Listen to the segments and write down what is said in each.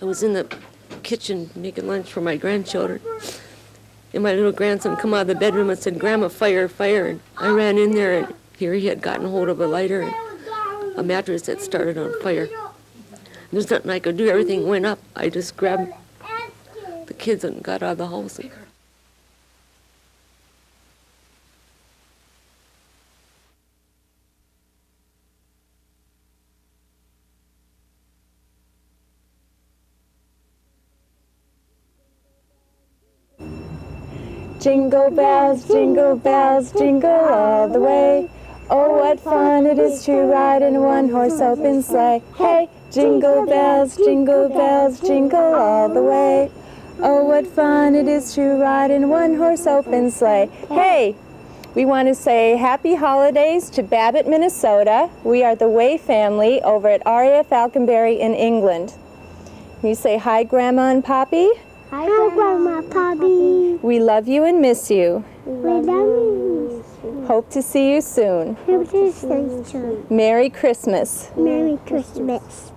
I was in the kitchen making lunch for my grandchildren. And my little grandson come out of the bedroom and said, "Grandma, fire, fire." And I ran in there, and here he had gotten hold of a lighter and a mattress that started on fire. There's nothing I could do. Everything went up. I just grabbed the kids and got out of the house. Jingle bells, jingle all the way. Oh, what fun it is to ride in a one-horse open sleigh. Hey, jingle bells, jingle all the way. Oh, what fun it is to ride in a one-horse open sleigh. Hey, we want to say happy holidays to Babbitt, Minnesota. We are the Way family over at RAF Falconberry in England. Can you say hi, Grandma and Poppy? Hi, Grandma, Poppy. We love you and miss you. We love you and miss you. Hope to see you soon. Hope to see you soon. Merry Christmas. Merry Christmas.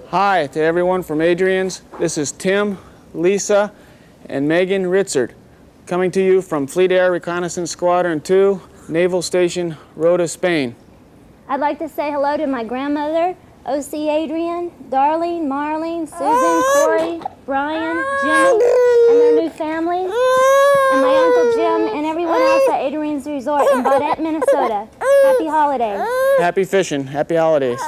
Hi to everyone from Adrian's. This is Tim, Lisa, and Megan Ritzert, coming to you from Fleet Air Reconnaissance Squadron 2, Naval Station, Rota, Spain. I'd like to say hello to my grandmother, O.C. Adrian, Darlene, Marlene, Susan, Corey, Brian, Jimmy, and their new families, and my Uncle Jim, and everyone else at Adrian's Resort in Baudette, Minnesota. Happy holidays. Happy fishing. Happy holidays.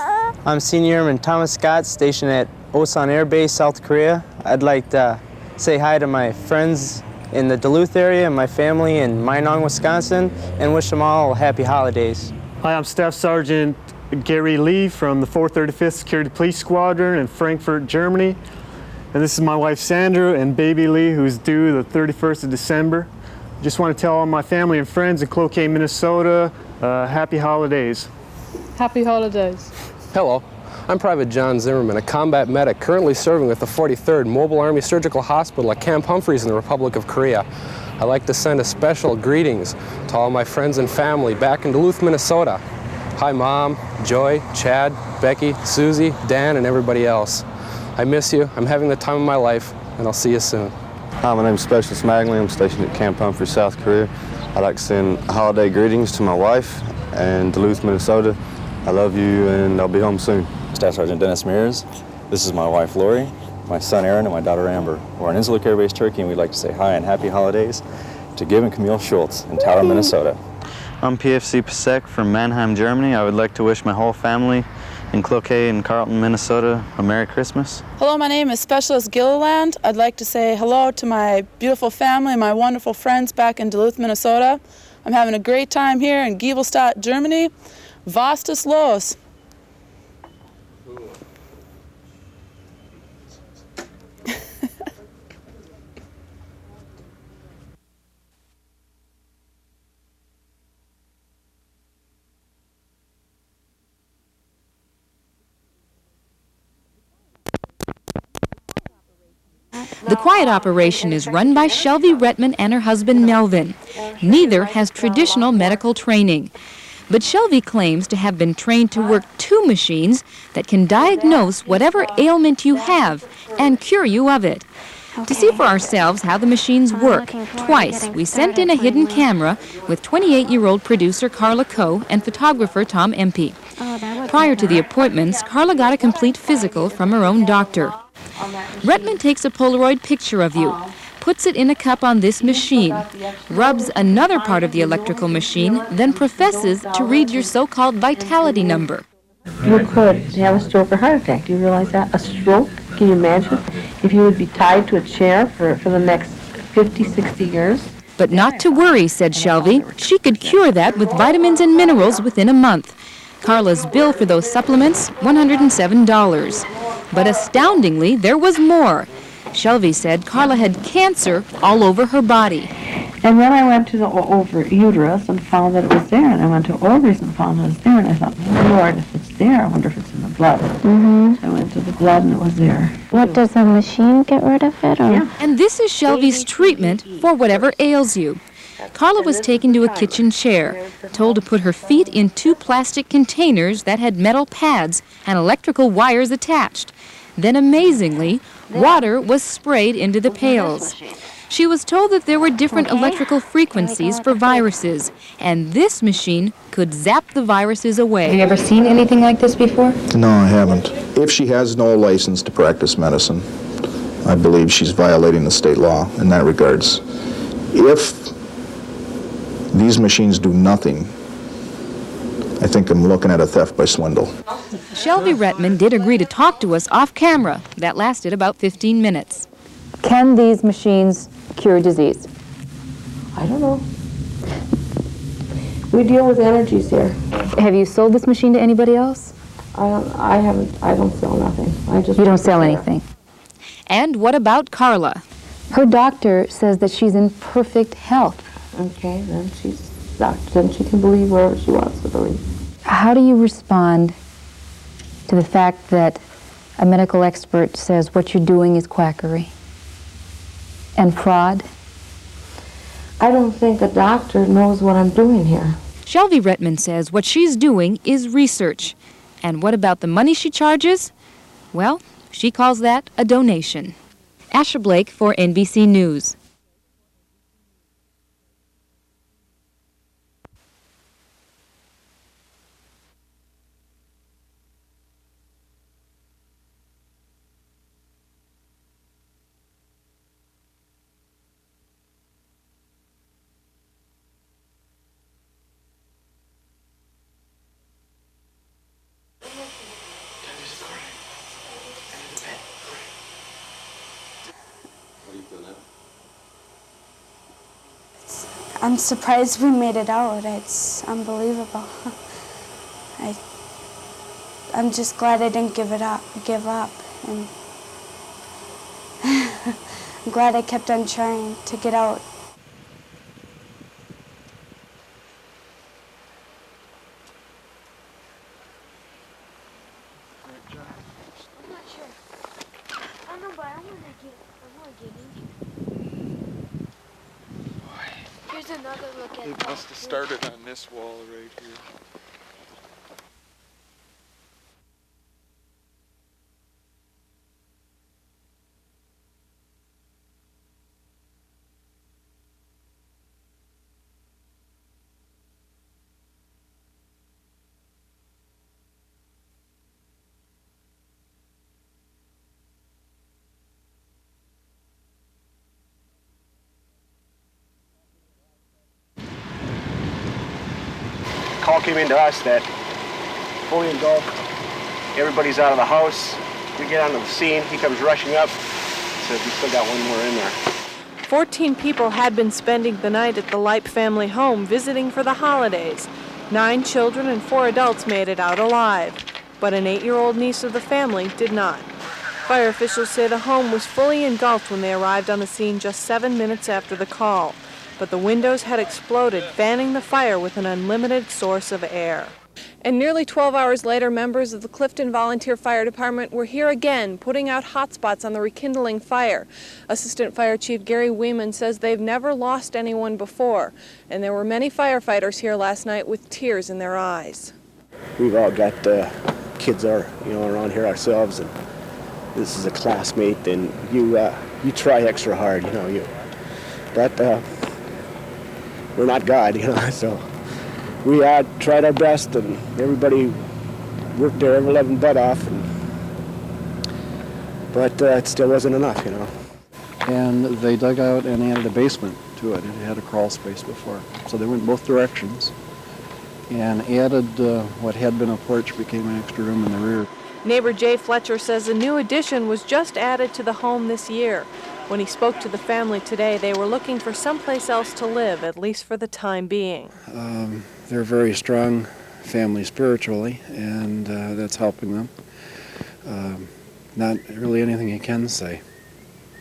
I'm Senior Airman Thomas Scott, stationed at Osan Air Base, South Korea. I'd like to say hi to my friends in the Duluth area and my family in Minong, Wisconsin, and wish them all happy holidays. Hi, I'm Staff Sergeant Gary Lee from the 435th Security Police Squadron in Frankfurt, Germany. And this is my wife Sandra and baby Lee, who's due the 31st of December. Just want to tell all my family and friends in Cloquet, Minnesota, happy holidays. Happy holidays. Hello, I'm Private John Zimmerman, a combat medic currently serving with the 43rd Mobile Army Surgical Hospital at Camp Humphreys in the Republic of Korea. I'd like to send a special greetings to all my friends and family back in Duluth, Minnesota. Hi, Mom, Joy, Chad, Becky, Susie, Dan, and everybody else. I miss you. I'm having the time of my life, and I'll see you soon. Hi, my name is Specialist Magley. I'm stationed at Camp Humphreys, South Korea. I'd like to send holiday greetings to my wife in Duluth, Minnesota. I love you, and I'll be home soon. Staff Sergeant Dennis Mears. This is my wife, Lori, my son, Aaron, and my daughter, Amber. We're on Insular Air Base, Turkey, and we'd like to say hi and happy holidays to Gib and Camille Schultz in Tower, Minnesota. I'm PFC Pasek from Mannheim, Germany. I would like to wish my whole family in Cloquet and Carlton, Minnesota, a Merry Christmas. Hello, my name is Specialist Gilliland. I'd like to say hello to my beautiful family, my wonderful friends back in Duluth, Minnesota. I'm having a great time here in Giebelstadt, Germany. Vastus los. The quiet operation is run by Shelby Retman and her husband Melvin. Neither has traditional medical training. But Shelby claims to have been trained to work two machines that can diagnose whatever ailment you have and cure you of it. To see for ourselves how the machines work, twice we sent in a hidden camera with 28-year-old producer Carla Coe and photographer Tom Empey. Prior to the appointments, Carla got a complete physical from her own doctor. Retman takes a Polaroid picture of you, puts it in a cup on this machine, rubs another part of the electrical machine, then professes to read your so-called vitality number. You could have a stroke or heart attack. Do you realize that? A stroke? Can you imagine if you would be tied to a chair for the next 50, 60 years? But not to worry, said Shelby. She could cure that with vitamins and minerals within a month. Carla's bill for those supplements, $107. But astoundingly, there was more. Shelby said Carla had cancer all over her body. And then I went to the uterus and found that it was there. And I went to ovaries and found it was there. And I thought, Lord, if it's there, I wonder if it's in the blood. So I went to the blood and it was there. What, does the machine get rid of it? Or? Yeah. And this is Shelby's treatment for whatever ails you. Carla was taken to a kitchen chair, told to put her feet in two plastic containers that had metal pads and electrical wires attached. Then amazingly, water was sprayed into the pails. She was told that there were different electrical frequencies for viruses, and this machine could zap the viruses away. Have you ever seen anything like this before? No, I haven't. If she has no license to practice medicine, I believe she's violating the state law in that regards. If these machines do nothing, I think I'm looking at a theft by swindle. Shelby Rettman did agree to talk to us off camera. That lasted about 15 minutes. Can these machines cure disease? I don't know. We deal with energies here. Have you sold this machine to anybody else? I don't sell nothing. You don't sell anything. And what about Carla? Her doctor says that she's in perfect health. Okay, then then she can believe whatever she wants to believe. How do you respond to the fact that a medical expert says what you're doing is quackery and fraud? I don't think a doctor knows what I'm doing here. Shelby Rettman says what she's doing is research. And what about the money she charges? Well, she calls that a donation. Asha Blake for NBC News. I'm surprised we made it out. It's unbelievable. I'm just glad I didn't give up, and I'm glad I kept on trying to get out. I'm not sure. I know, but I want to get in. Here's another look at It must have started on this wall right here. Call came into us that fully engulfed. Everybody's out of the house. We get onto the scene. He comes rushing up. Says we still got one more in there. 14 people had been spending the night at the Leip family home visiting for the holidays. 9 children and 4 adults made it out alive, but an 8-year-old niece of the family did not. Fire officials say the home was fully engulfed when they arrived on the scene just 7 minutes after the call. But the windows had exploded, fanning the fire with an unlimited source of air. And nearly 12 hours later, members of the Clifton Volunteer Fire Department were here again, putting out hotspots on the rekindling fire. Assistant Fire Chief Gary Weeman says they've never lost anyone before, and there were many firefighters here last night with tears in their eyes. We've all got kids around here ourselves, and this is a classmate, and you try extra hard, but we're not God, so we tried our best, and everybody worked their ever-loving butt off, but it still wasn't enough, And they dug out and added a basement to it. It had a crawl space before. So they went both directions and added what had been a porch became an extra room in the rear. Neighbor Jay Fletcher says a new addition was just added to the home this year. When he spoke to the family today, they were looking for someplace else to live, at least for the time being. They're a very strong family spiritually, and that's helping them. Not really anything you can say.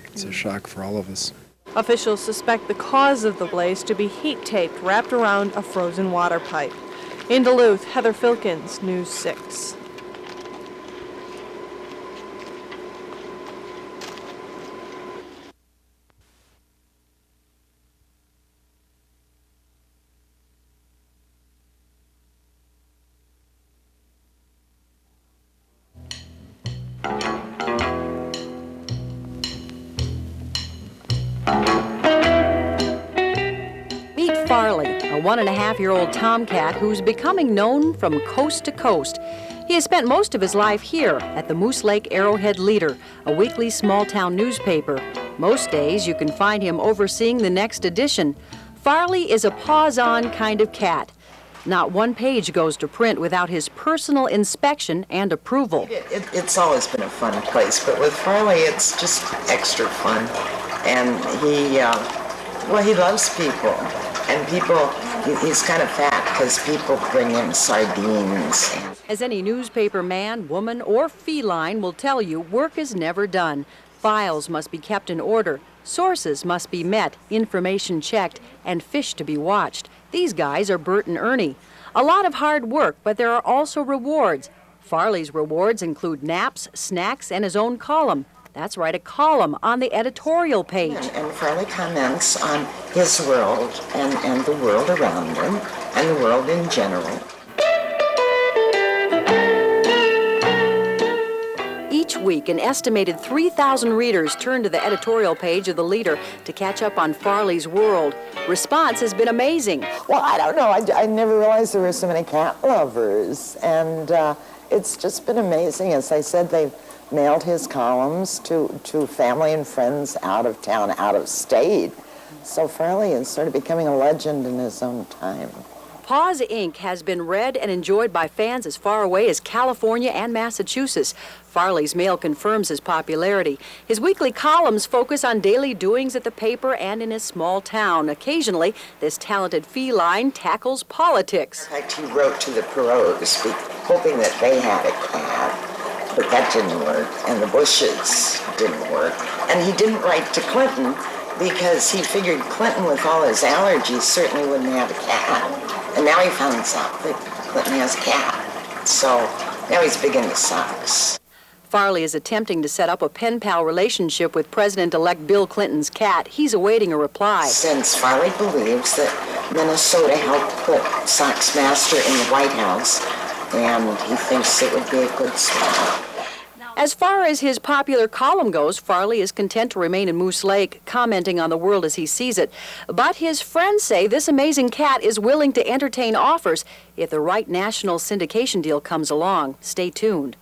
It's a shock for all of us. Officials suspect the cause of the blaze to be heat tape wrapped around a frozen water pipe. In Duluth, Heather Filkins, News 6. a 1.5-year-old tomcat who's becoming known from coast to coast. He has spent most of his life here at the Moose Lake Arrowhead Leader, a weekly small-town newspaper. Most days you can find him overseeing the next edition. Farley is a paws-on kind of cat. Not one page goes to print without his personal inspection and approval. It's always been a fun place, but with Farley, it's just extra fun. And he loves people. And people, he's kind of fat because people bring him sardines. As any newspaper man, woman, or feline will tell you, work is never done. Files must be kept in order, sources must be met, information checked, and fish to be watched. These guys are Bert and Ernie. A lot of hard work, but there are also rewards. Farley's rewards include naps, snacks, and his own column. That's right, a column on the editorial page. And Farley comments on his world and the world around him and the world in general. Each week, an estimated 3,000 readers turn to the editorial page of the Leader to catch up on Farley's world. Response has been amazing. Well, I don't know. I never realized there were so many cat lovers. And it's just been amazing. As I said, they've mailed his columns to family and friends out of town, out of state. So Farley is sort of becoming a legend in his own time. Paws Inc. has been read and enjoyed by fans as far away as California and Massachusetts. Farley's mail confirms his popularity. His weekly columns focus on daily doings at the paper and in his small town. Occasionally, this talented feline tackles politics. In fact, he wrote to the Perrots, hoping that they had a cat, but that didn't work, and the Bushes didn't work. And he didn't write to Clinton because he figured Clinton, with all his allergies, certainly wouldn't have a cat. And now he found out that Clinton has a cat. So now he's big into socks. Farley is attempting to set up a pen-pal relationship with President-elect Bill Clinton's cat. He's awaiting a reply. Since Farley believes that Minnesota helped put Sox Master in the White House, and he thinks it would be a good spot. As far as his popular column goes, Farley is content to remain in Moose Lake, commenting on the world as he sees it. But his friends say this amazing cat is willing to entertain offers if the right national syndication deal comes along. Stay tuned.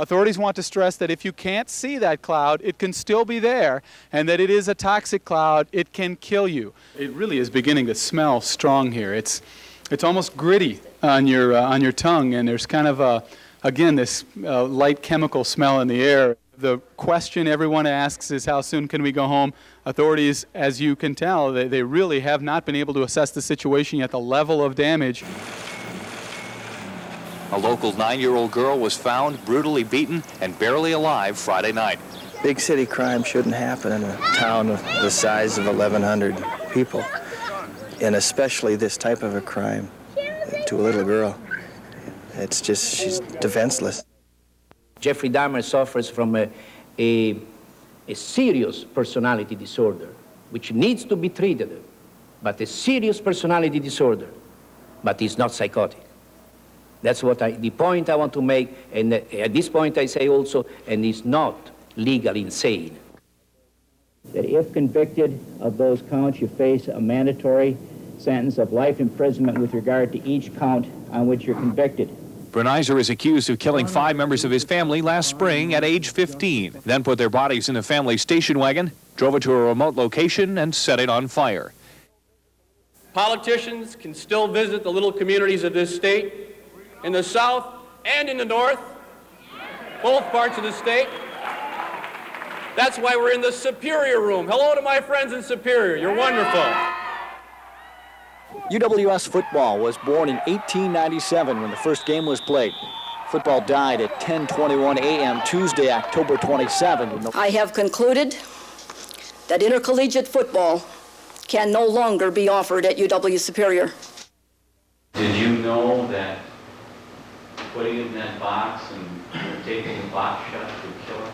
Authorities want to stress that if you can't see that cloud, it can still be there, and that it is a toxic cloud. It can kill you. It really is beginning to smell strong here. It's almost gritty on your tongue, and there's kind of again this light chemical smell in the air. The question everyone asks is, how soon can we go home? Authorities, as you can tell, they really have not been able to assess the situation yet, the level of damage. A local 9-year-old girl was found brutally beaten and barely alive Friday night. Big city crime shouldn't happen in a town of the size of 1,100 people, and especially this type of a crime to a little girl. It's just, she's defenseless. Jeffrey Dahmer suffers from a serious personality disorder, which needs to be treated, but a serious personality disorder, but he's not psychotic. That's what the point I want to make, and at this point I say also, and he's not legally insane. That if convicted of those counts, you face a mandatory sentence of life imprisonment with regard to each count on which you're convicted. Brenizer is accused of killing 5 members of his family last spring at age 15, then put their bodies in the family station wagon, drove it to a remote location, and set it on fire. Politicians can still visit the little communities of this state, in the south and in the north, both parts of the state. That's why we're in the Superior Room. Hello to my friends in Superior. You're wonderful. UWS football was born in 1897 when the first game was played. Football died at 10:21 a.m. Tuesday, October 27. I have concluded that intercollegiate football can no longer be offered at UW Superior. Did you know that putting it in that box and taking the box shot would kill her?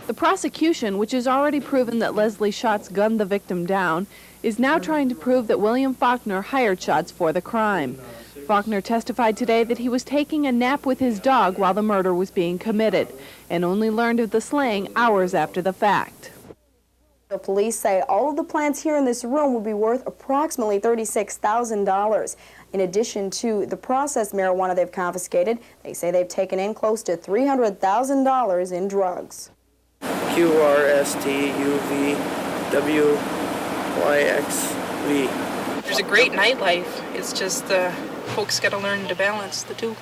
The prosecution, which has already proven that Leslie Schatz gunned the victim down, is now trying to prove that William Faulkner hired Schatz for the crime. Faulkner testified today that he was taking a nap with his dog while the murder was being committed, and only learned of the slaying hours after the fact. The police say all of the plants here in this room would be worth approximately $36,000. In addition to the processed marijuana they've confiscated, they say they've taken in close to $300,000 in drugs. QRSTUVWYXV. There's a great nightlife. It's just folks got to learn to balance the two.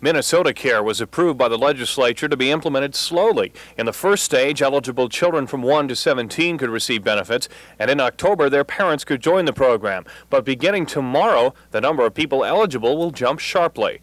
Minnesota Care was approved by the legislature to be implemented slowly. In the first stage, eligible children from 1 to 17 could receive benefits, and in October, their parents could join the program. But beginning tomorrow, the number of people eligible will jump sharply.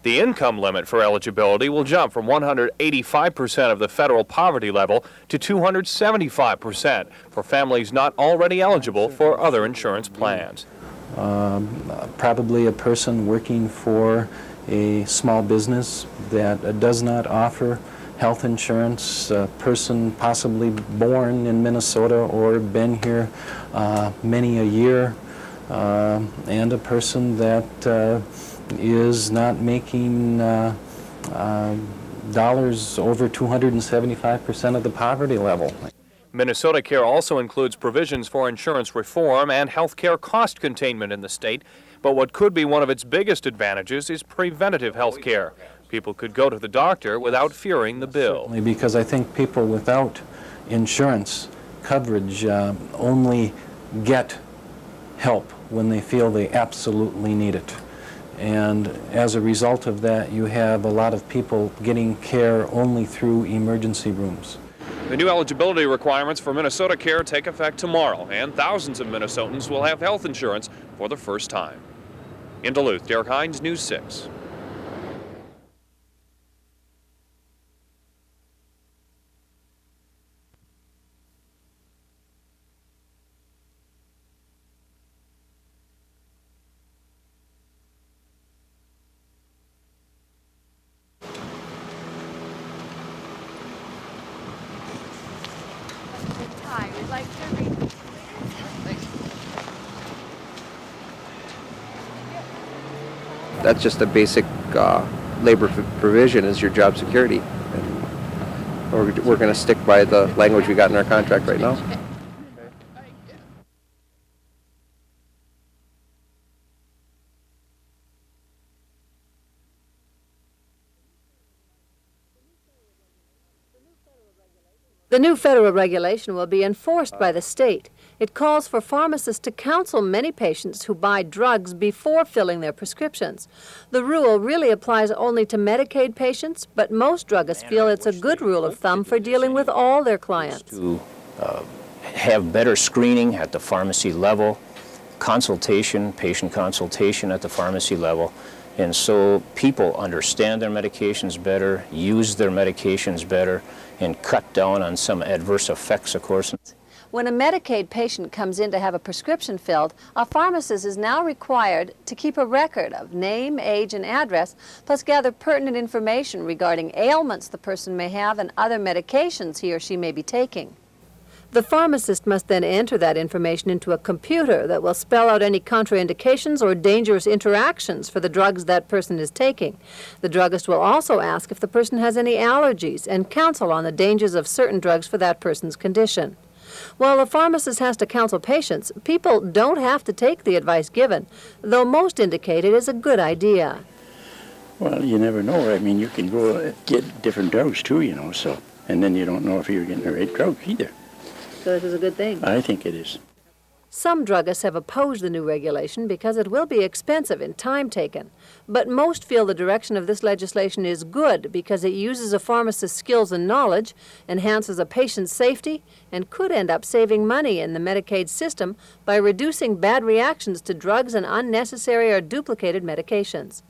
The income limit for eligibility will jump from 185% of the federal poverty level to 275% for families not already eligible for other insurance plans. Probably a person working for a small business that does not offer health insurance, a person possibly born in Minnesota or been here many a year, and a person that is not making dollars over 275% of the poverty level. Minnesota Care also includes provisions for insurance reform and health care cost containment in the state. But what could be one of its biggest advantages is preventative health care. People could go to the doctor without fearing the bill. Because I think people without insurance coverage only get help when they feel they absolutely need it. And as a result of that, you have a lot of people getting care only through emergency rooms. The new eligibility requirements for Minnesota Care take effect tomorrow, and thousands of Minnesotans will have health insurance for the first time. In Duluth, Derek Hines, News 6. That's just a basic labor provision is your job security. And we're going to stick by the language we got in our contract right now. The new federal regulation will be enforced by the state. It calls for pharmacists to counsel many patients who buy drugs before filling their prescriptions. The rule really applies only to Medicaid patients, but most druggists feel it's a good rule of thumb for dealing with all their clients. To have better screening at the pharmacy level, consultation, patient consultation at the pharmacy level, and so people understand their medications better, use their medications better, and cut down on some adverse effects, of course. When a Medicaid patient comes in to have a prescription filled, a pharmacist is now required to keep a record of name, age, and address, plus gather pertinent information regarding ailments the person may have and other medications he or she may be taking. The pharmacist must then enter that information into a computer that will spell out any contraindications or dangerous interactions for the drugs that person is taking. The druggist will also ask if the person has any allergies and counsel on the dangers of certain drugs for that person's condition. While the pharmacist has to counsel patients, people don't have to take the advice given, though most indicate it is a good idea. Well, you never know. I mean, you can go get different drugs too, you know, so, and then you don't know if you're getting the right drug either. So this is a good thing. I think it is. Some druggists have opposed the new regulation because it will be expensive and time taken. But most feel the direction of this legislation is good because it uses a pharmacist's skills and knowledge, enhances a patient's safety, and could end up saving money in the Medicaid system by reducing bad reactions to drugs and unnecessary or duplicated medications.